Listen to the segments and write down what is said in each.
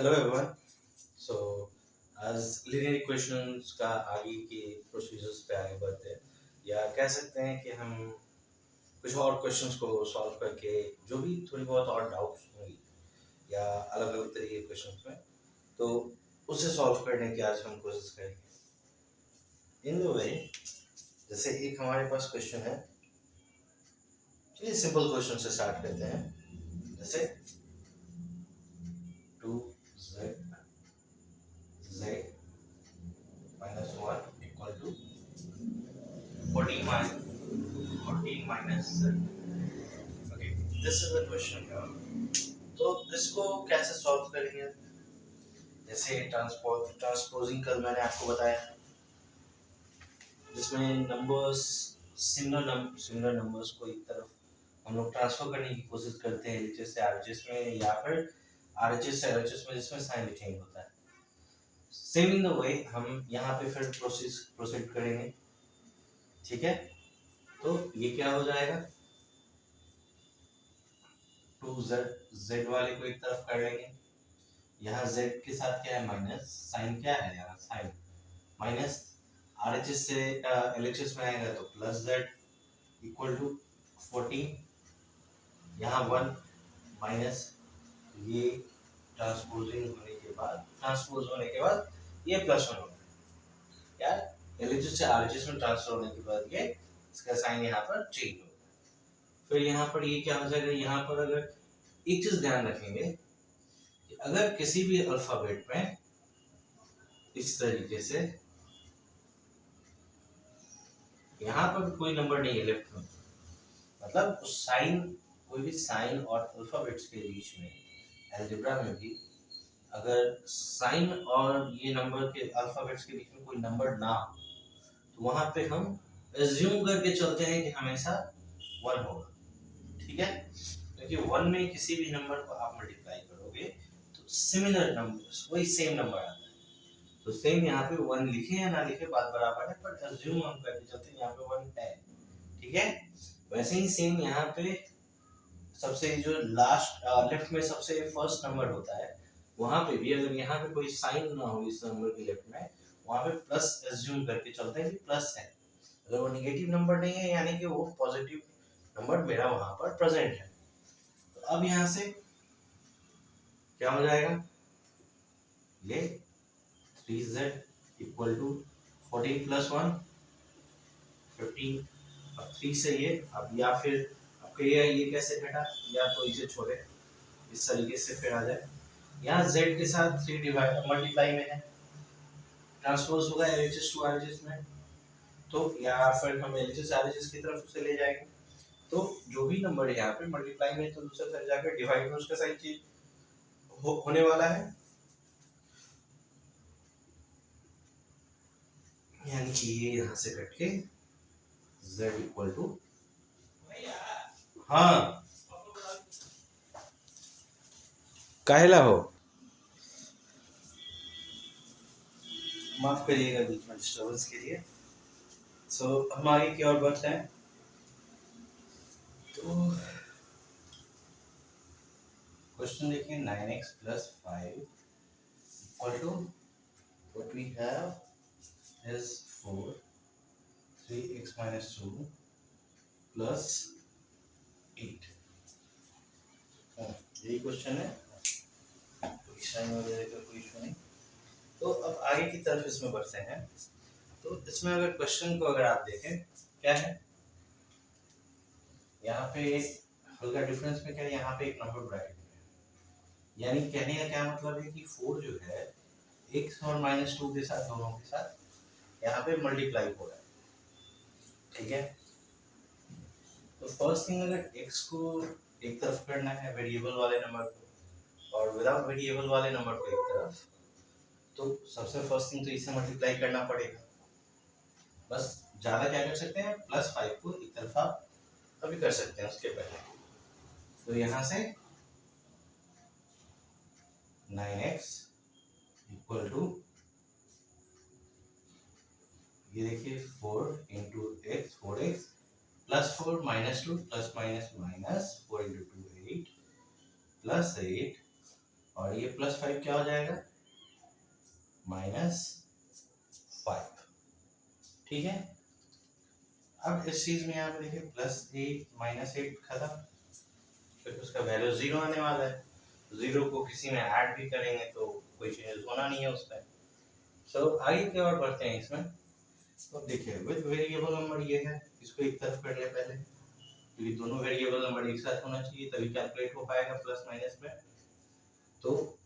Hello everyone. सो आज linear equations का आगे के प्रोसीजर्स पे आगे बढ़ते हैं, या कह सकते हैं कि हम कुछ और क्वेश्चंस को सॉल्व करके जो भी थोड़ी बहुत और डाउट्स होंगी या अलग अलग तरीके के क्वेश्चंस में, तो उसे सॉल्व करने की आज हम कोशिश करेंगे इन द वे। जैसे एक हमारे पास क्वेश्चन है, चलिए सिंपल क्वेश्चन से स्टार्ट करते हैं। जैसे 2z minus 1 equal to 14 minus z. Okay, this is the question here. तो इसको कैसे सॉल्व करेंगे? जैसे ट्रांसपोजिंग कल मैंने आपको बताया, जिसमें नंबर्स सिमिलर नंबर्स को एक तरफ हम लोग ट्रांसफर करने की कोशिश करते हैं एलएचएस से आरएचएस में, या फिर आरएचएस से एलएचएस में, जिसमें साइन चेंज होता है। सेम इन द वे हम यहाँ पे फिर प्रोसीड करेंगे। ठीक है, तो ये क्या हो जाएगा, 2z वाले को एक तरफ कर लेंगे। यहाँ z के साथ क्या है, माइनस साइन, क्या है यहाँ साइन माइनस, आरएचएस से एलएचएस में आएगा तो प्लस z इक्वल टू 14, यहाँ 1 माइनस, ये ट्रांसपोज होने के बाद ये प्लस 1 होगा, या एलएचएस से आरएचएस में ट्रांसफर होने के बाद ये इसका साइन यहाँ पर चेंज होगा। फिर यहाँ पर ये क्या हो जाएगा, यहाँ पर अगर एक चीज ध्यान रखेंगे कि अगर किसी भी अल्फाबेट में इस तरीके से यहाँ पर कोई नंबर नहीं है लेफ्ट में, मतलब उस साइन, कोई भी साइन और अल्फाबेट्स के बीच में अलजेब्रा में भी अगर साइन और ये नंबर के अल्फाबेट्स के बीच में कोई नंबर ना हो, तो वहां पे हम एज्यूम करके चलते हैं कि हमेशा 1 होगा। ठीक है, क्योंकि 1 में किसी भी नंबर को आप मल्टीप्लाई करोगे तो सिमिलर नंबर, वही सेम नंबर आता है। तो सेम यहाँ पे 1 लिखे या ना लिखे बात बराबर है, पर एज्यूम हम करके चलते हैं यहाँ पे 1 है। ठीक है, वैसे ही सेम यहाँ पे सबसे जो लास्ट लेफ्ट में सबसे फर्स्ट नंबर होता है, वहां पे भी अगर यहाँ पे कोई साइन ना हो इस नंबर के लेफ्ट में, वहां पे प्लस एज्यूम करके चलते हैं कि प्लस है। अगर वो नेगेटिव नंबर नहीं है, यानी कि वो पॉजिटिव नंबर मेरा वहां पर प्रेजेंट है। तो अब यहाँ से क्या हो जाएगा, ये 3z इक्वल टू 14 प्लस 1 15। अब 3 से ये, अब या फिर आपके ये कैसे घटा, या तो इसे छोड़े इस तरीके से फिर आ जाए, यहाँ z के साथ 3 डिवाइड मल्टीप्लाई में है, ट्रांसपोज होगा LHS टू RHS में, तो या फिर हम LHS RHS की तरफ उसे ले जाएंगे। तो जो भी नंबर है यहाँ पे मल्टीप्लाई में, तो दूसरे तरफ जाकर डिवाइड में उसका साइन चेंज होने वाला है, यानी कि ये यहाँ से कट के z इक्वल टू, हाँ काहेला हो, माफ करिएगा बीच में डिस्टर्बेंस के लिए। सो हम आगे की ओर बढ़ते हैं। तो क्वेश्चन देखिए, 9x plus 5 equal to what we have is 4, 3x minus 2 plus 8। यही क्वेश्चन है, कोई साइन वगैरह का कोई इशू नहीं। तो अब आगे की तरफ इसमें बढ़ते हैं। तो इसमें अगर क्वेश्चन को अगर आप देखें, क्या है यहाँ पे हल्का डिफरेंस में, क्या है यहाँ पे एक नंबर ब्रैकेट है, यानी कहने का क्या मतलब है कि 4 जो है x और -2 के साथ, दोनों के साथ यहाँ पे मल्टीप्लाई हो रहा है। ठीक है, तो फर्स्ट थिंग, अगर x को एक तरफ करना है वेरिएबल वाले नंबर को, और विदाउट वेरिएबल वाले नंबर को एक तरफ, तो सबसे फर्स्ट थिंग तो इसे मल्टीप्लाई करना पड़ेगा। बस ज्यादा क्या कर सकते हैं, +5 को एक तरफ आप अभी कर सकते हैं उसके पहले। तो यहाँ से 9x इक्वल टू, ये देखिए 4 into x, 4x plus 4 -2 plus minus minus 4 into 2 8 plus 8 और ये +5 क्या हो जाएगा, -5। ठीक है, अब इस चीज में यहाँ पे देखिए +8 -8 खत्म, फिर उसका वैल्यू 0 आने वाला है। 0 को किसी में ऐड भी करेंगे तो कोई चेंज होना नहीं है उसमें। सो आगे की ओर बढ़ते हैं इसमें। तो देखिए विद वेरिएबल नंबर ये है, इसको एक तरफ कर ले पहले, क्योंकि दोनों वेरिएबल नंबर एक साथ होना चाहिए तभी कैलकुलेट हो पाएगा प्लस माइनस में। तो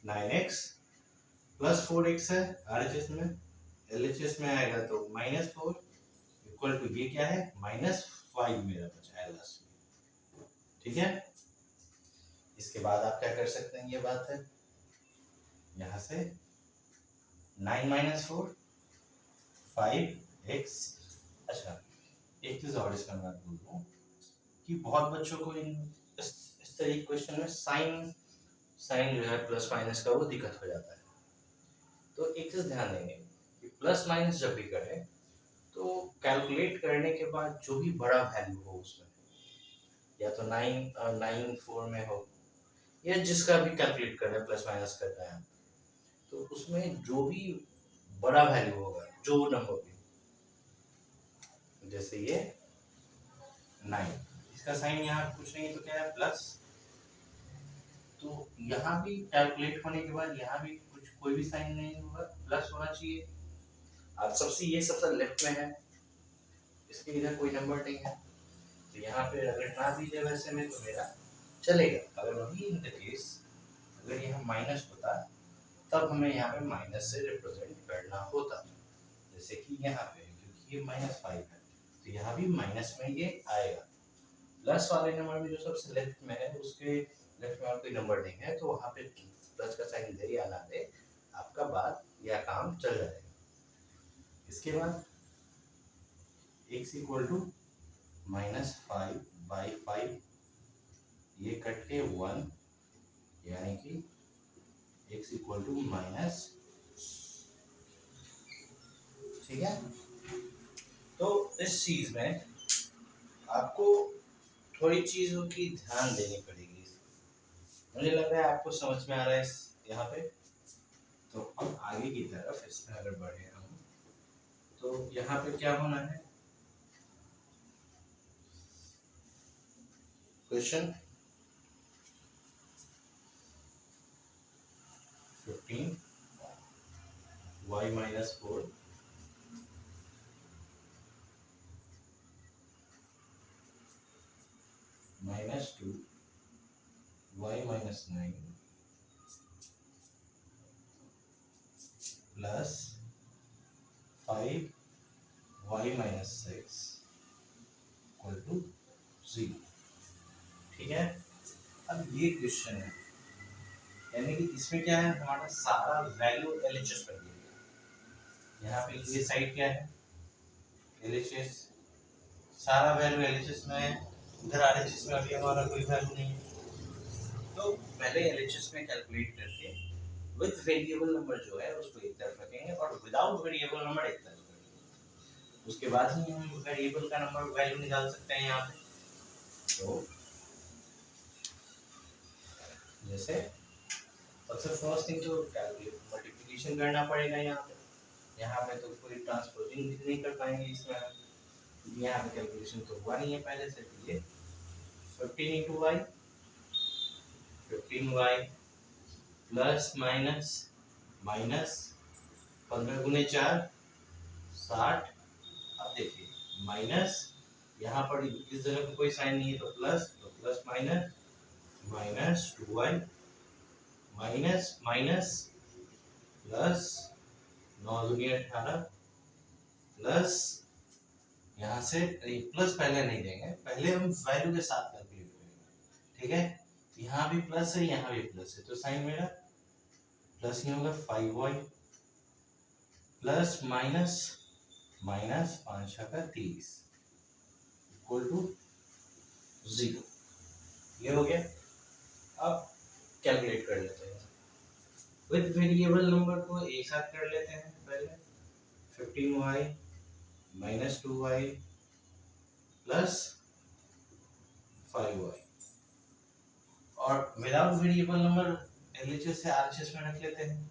9x प्लस 4x है RHS में, LHS में आएगा तो -4 इक्वल टू ये क्या है, -5 मेरा बचा है लास्ट में। ठीक है, इसके बाद आप क्या कर सकते हैं, ये बात है यहाँ से 9 - 4 5x। अच्छा, एक चीज और इसका मैं बोल दूं कि बहुत बच्चों को इस तरह के क्वेश्चन में साइन जो है प्लस माइनस का वो दिक्कत हो जाता है। तो एक चीज ध्यान देंगे कि प्लस माइनस जब भी करें तो कैलकुलेट करने के बाद जो भी बड़ा वैल्यू हो उसमें, या तो 9 में हो या जिसका भी कैलकुलेट करना है प्लस माइनस करना है, तो उसमें जो भी बड़ा वैल्यू होगा, जो नंबर भी, जैसे ये 9, इसका साइन यहाँ कुछ नहीं तो क्या है प्लस, तो यहाँ भी कैलकुलेट होने के बाद यहाँ भी कुछ कोई भी साइन नहीं होगा, प्लस होना चाहिए। अब ये सबसे लेफ्ट में है, इसके इधर कोई नंबर नहीं है, तो यहाँ पे अगर ना भी दे वैसे में तो मेरा चलेगा। अगर वही इन द केस अगर यहाँ माइनस होता तब हमें यहाँ पे माइनस से रिप्रेजेंट करना होता, जैसे कि यहाँ पे क्योंकि ये -5 है तो यहाँ भी माइनस में ये आएगा। प्लस वाले नंबर में जो सबसे लेफ्ट में है उसके लेफ्ट में और कोई नंबर नहीं है, तो वहाँ पे प्लस का साइन दे या ना दे आपका बात या काम चल जाएगा। इसके बाद x इक्वल टू -5/5, ये कट के 1, यानी कि x इक्वल टू माइनस। ठीक है, तो इस चीज में आपको थोड़ी चीजों की ध्यान देनी पड़ेगी। मुझे लग रहा है आपको समझ में आ रहा है यहाँ पे। तो अब आगे की तरफ इसमें अगर बढ़े हम, तो यहाँ पे क्या होना है, question 15 y - 4 -2 y - 9 plus 5 y - 6 equal to 0। ठीक है, अब ये क्वेश्चन है, यानी कि इसमें क्या है, हमारा सारा वैल्यू LHS पर दिया गया। यहाँ पे ये साइड क्या है, LHS, सारा वैल्यू LHS में है, उधर RHS में अभी हमारा कोई वैल्यू नहीं है। तो पहले LHS में कैलकुलेट करके विद वेरिएबल नंबर जो है उसको एक तरफ रखेंगे और विदाउट वेरिएबल नंबर एक तरफ रखेंगे, उसके बाद ही हम वेरिएबल का नंबर वैल्यू निकाल सकते हैं यहाँ पे। तो जैसे सबसे फर्स्ट थिंग तो मल्टीप्लिकेशन करना पड़ेगा यहाँ पे तो कोई ट्रांसपोजिंग भी नहीं कर पाएंगे इसमें, यहाँ पे कैलकुलेशन तो हुआ नहीं है पहले से। ये 15 × y 15y plus minus minus 15 × 4 60। अब देखिए माइनस, यहाँ पर इस जगह पे कोई साइन नहीं है तो plus minus -2y minus minus plus 9 दूनी 18 प्लस, यहाँ से प्लस पहले नहीं देंगे, पहले हम वैल्यू के साथ कैलकुलेट करेंगे। ठीक है, यहाँ भी प्लस है यहाँ भी प्लस है, तो साइन मेरा प्लस नहीं होगा, 5y प्लस माइनस माइनस 5 का 30 इक्वल टू 0। ये हो गया। अब कैलकुलेट कर लेते हैं विद वेरिएबल नंबर को एक साथ कर लेते हैं। पहले 15y - 2y प्लस 5y, और विदाउट वेरिएबल नंबर एलएचएस से आरएचएस में रख लेते हैं,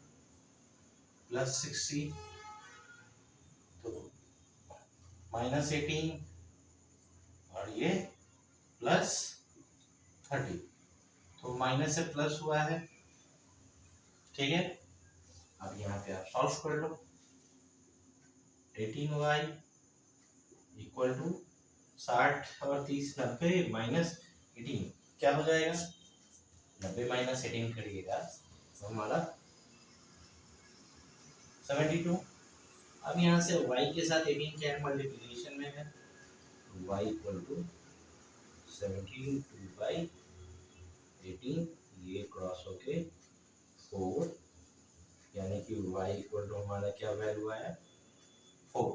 +60 तो -18 और ये +30, तो माइनस से प्लस हुआ है, ठीक है। अब यहाँ पे आप सॉल्व कर लो, 18y इक्वल टू 60 और 30, 90 -18 क्या हो जाएगा, 90 -18 करिएगा तो हमारा 72। अब यहाँ से y के साथ 18 क्या है, मल्टीप्लिकेशन में है, y इक्वल टू 17 2/18, ये क्रॉस होके 4, यानी कि y इक्वल टू हमारा क्या वैल्यू आया, 4।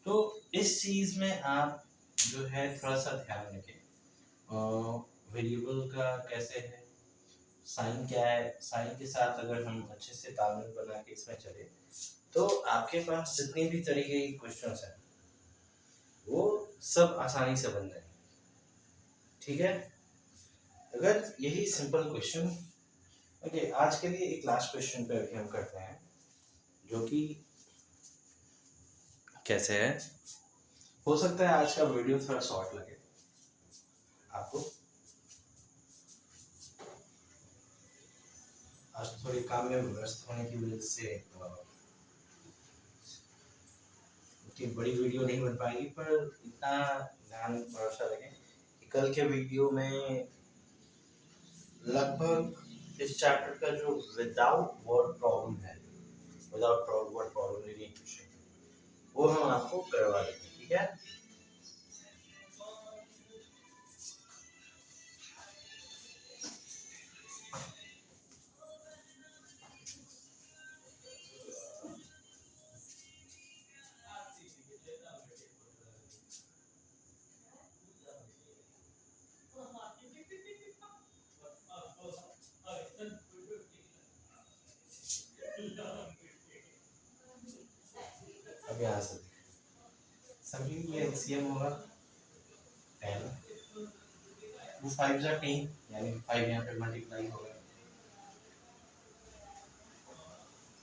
तो इस चीज में आप जो है थोड़ा सा ध्यान रखें, वेरिएबल का कैसे है, साइन क्या है, साइन के साथ अगर हम अच्छे से तालमेल बना के इसमें चले तो आपके पास जितने भी तरीके के क्वेश्चंस हैं वो सब आसानी से बन जाएंगे, ठीक है। अगर यही सिंपल क्वेश्चन, ओके, आज के लिए एक लास्ट क्वेश्चन पे अभी हम करते हैं, जो कि कैसे है, हो सकता है आज का वीडियो थोड़ा शॉर्ट लगे आपको, आज थोड़ी काम में व्यस्त होने की वजह से उतनी बड़ी वीडियो नहीं बन पाएगी, पर इतना ध्यान भरोसा रखें कि कल के वीडियो में लगभग इस चैप्टर का जो विदाउट वर्ड प्रॉब्लम है, विदाउट वर्ड प्रॉब्लम क्वेश्चन, वो हम आपको करवा देंगे, ठीक है। अब यहाँ से सभी ये एलसीएम होगा 10, 2 5 जा 10, यानी 5 यहाँ पे मल्टीप्लाई होगा।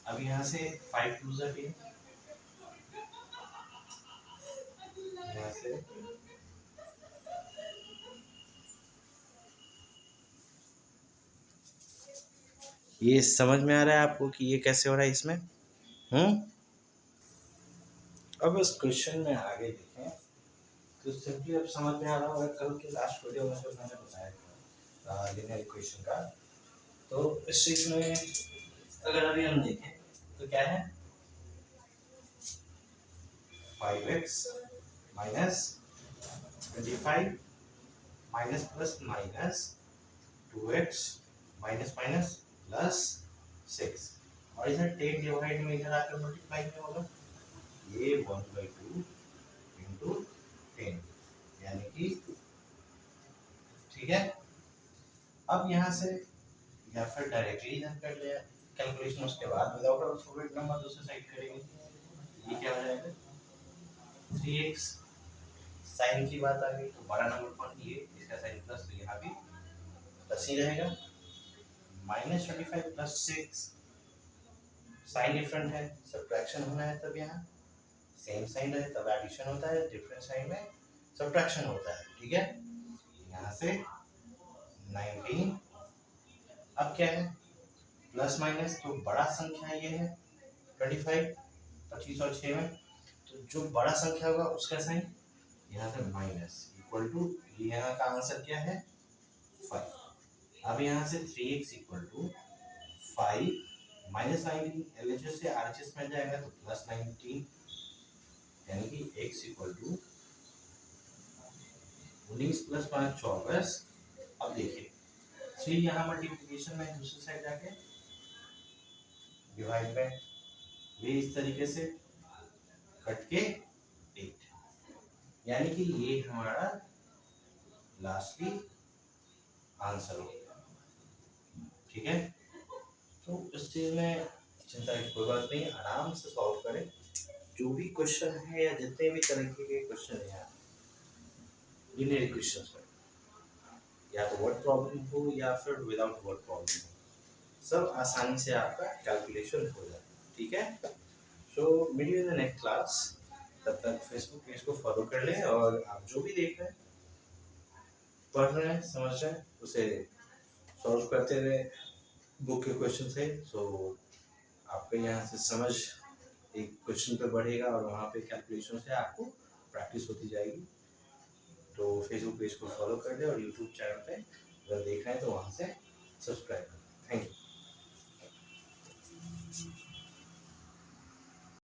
अब यहाँ से 5 2 जा 10, यहाँ से ये समझ में आ रहा है आपको कि ये कैसे हो रहा है इसमें, अब इस क्वेश्चन में आगे देखें तो सिंपली अब समझ में आ रहा होगा, कल के लास्ट वीडियो में जो मैंने बताया था लीनियर इक्वेशन का, तो इस चीज में अगर अभी हम देखें तो क्या है, 5x minus 25 minus plus minus 2x minus minus plus 6, और इधर 10 डिवाइड में इधर आकर मल्टीप्लाई में होगा, ये 1/2 इंटू 10, यानी कि, ठीक है। अब यहाँ से या फिर डायरेक्टली इधर कर लिया कैलकुलेशन, उसके बाद विदाउट अल्फाबेट नंबर दूसरी साइड करेंगे, ये क्या हो जाएगा 3x, साइन की बात आ गई तो बड़ा नंबर कौन, ये इसका साइन प्लस, तो यहाँ भी प्लस ही रहेगा, -25 प्लस 6, साइन डिफरेंट है, सब्ट्रैक्शन होना है, तब यहाँ सेम साइन रहे तब एडिशन होता है, डिफरेंट साइन में सब्ट्रैक्शन होता है, ठीक है। यहाँ से 19, अब क्या है प्लस माइनस, तो बड़ा संख्या ये है 25, 25 और 6 में, तो जो बड़ा संख्या होगा उसका साइन यहाँ से माइनस इक्वल टू, यहाँ का आंसर क्या है 5। अब यहाँ से 3x equal to 5 minus 19, LHS से आरएचएस में जाएगा तो प्लस 19, यानी कि x इक्वल टू 19 प्लस 5 24। अब देखिए 3 यहाँ मल्टीप्लिकेशन में दूसरी साइड जाके डिवाइड में, ये इस तरीके से कट के 8, यानी कि ये हमारा लास्टली आंसर हो गया, ठीक है। तो इस चीज में चिंता की कोई बात नहीं, आराम से सॉल्व करें, जो भी क्वेश्चन है या जितने भी तरीके के क्वेश्चन है लीनियर इक्वेशंस में, या तो वर्ड प्रॉब्लम हो या फिर विदाउट वर्ड प्रॉब्लम हो, सब आसानी से आपका कैलकुलेशन हो जाए। ठीक है, so meet you in the next class. तब तक फेसबुक पेज को फॉलो कर लें और आप जो भी देख रहे हैं, पढ़ रहे हैं, समझ रहे हैं, उसे सॉल्व करते रहे बुक के क्वेश्चन से। सो आपके यहाँ से समझ एक क्वेश्चन पे बढ़ेगा और वहाँ पे कैलकुलेशन से आपको प्रैक्टिस होती जाएगी। तो फेसबुक पेज को फॉलो कर लें और यूट्यूब चैनल पे अगर देख रहे हैं तो वहाँ से सब्सक्राइब करें।